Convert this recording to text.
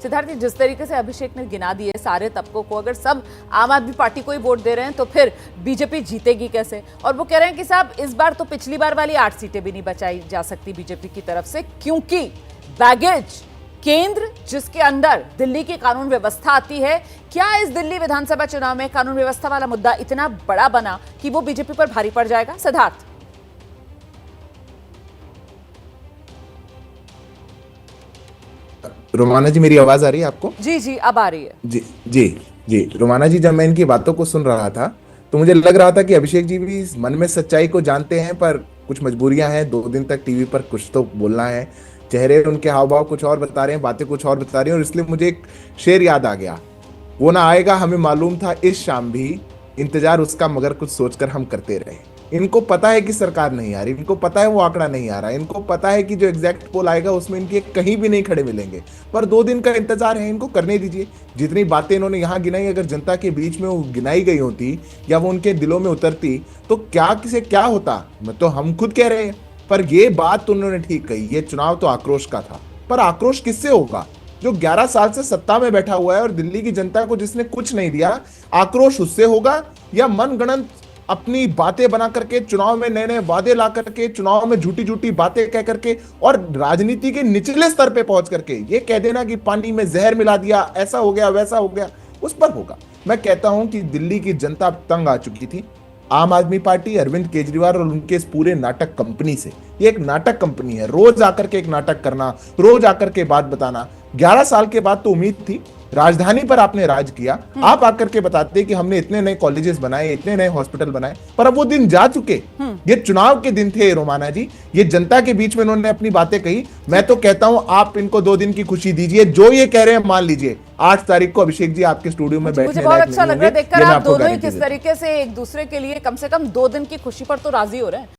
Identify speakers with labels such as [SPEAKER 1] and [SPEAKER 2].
[SPEAKER 1] सिद्धार्थ जी, जिस तरीके से अभिषेक ने गिना दिए सारे तबकों को, अगर सब आम आदमी पार्टी को ही वोट दे रहे हैं तो फिर बीजेपी जीतेगी कैसे? और वो कह रहे हैं कि साहब इस बार तो पिछली बार वाली 8 सीटें भी नहीं बचाई जा सकती बीजेपी की तरफ से, क्योंकि बैगेज केंद्र जिसके अंदर दिल्ली की कानून व्यवस्था आती है, क्या इस दिल्ली विधानसभा चुनाव में कानून व्यवस्था वाला मुद्दा इतना बड़ा बना कि वो बीजेपी पर भारी पड़ जाएगा? सिद्धार्थ,
[SPEAKER 2] रोमाना जी, मेरी आवाज आ रही है आपको?
[SPEAKER 1] जी जी, अब आ रही है।
[SPEAKER 2] जी जी जी, रोमाना जी, जब मैं इनकी बातों को सुन रहा था तो मुझे लग रहा था कि अभिषेक जी भी मन में सच्चाई को जानते हैं, पर कुछ मजबूरियां हैं। 2 दिन तक टीवी पर कुछ तो बोलना है, चेहरे उनके हाव भाव कुछ और बता रहे हैं, बातें कुछ और बता रही हैं। और इसलिए मुझे एक शेर याद आ गया, वो ना आएगा हमें मालूम था इस शाम भी, इंतजार उसका मगर कुछ सोचकर हम करते रहे। इनको पता है कि सरकार नहीं आ रही, इनको पता है वो आंकड़ा नहीं आ रहा, इनको पता है कि जो एग्जैक्ट पोल आएगा उसमें इनके कहीं भी नहीं खड़े मिलेंगे, पर 2 दिन का इंतजार है, इनको करने दीजिए। जितनी बातें इन्होंने यहाँ गिनाई, अगर जनता के बीच में वो गिनाई गई होती या वो उनके दिलों में उतरती तो क्या किसे क्या होता, मैं तो हम खुद कह रहे हैं। पर ये बात तो उन्होंने ठीक कही, ये चुनाव तो आक्रोश का था, पर आक्रोश किससे होगा? जो 11 साल से सत्ता में बैठा हुआ है और दिल्ली की जनता को जिसने कुछ नहीं दिया, आक्रोश उससे होगा? या मनगढ़ंत अपनी बातें बना करके, चुनाव में नए नए वादे ला करके, चुनाव में झूठी झूठी बातें कह करके और राजनीति के निचले स्तर पे पहुंच करके ये कह देना कि पानी में जहर मिला दिया, ऐसा हो गया वैसा हो गया, उस पर होगा? मैं कहता हूं कि दिल्ली की जनता तंग आ चुकी थी आम आदमी पार्टी, अरविंद केजरीवाल और उनके इस पूरे नाटक कंपनी से। ये एक नाटक कंपनी है, रोज आकर के एक नाटक करना, रोज आकर के बात बताना। 11 साल के बाद तो उम्मीद थी, राजधानी पर आपने राज किया, आप आकर के बताते कि हमने इतने नए कॉलेजेस बनाए, इतने नए हॉस्पिटल बनाए, पर अब वो दिन जा चुके। ये चुनाव के दिन थे रोमाना जी, ये जनता के बीच में उन्होंने अपनी बातें कही। मैं तो कहता हूं आप इनको 2 दिन की खुशी दीजिए, जो ये कह रहे हैं मान लीजिए। 8 तारीख को अभिषेक जी आपके स्टूडियो में बैठने
[SPEAKER 1] मुझे बहुत अच्छा लग रहा है देखकर, आप दोनों ही किस तरीके से एक दूसरे के लिए कम से कम 2 दिन की खुशी पर तो राजी हो रहे हैं।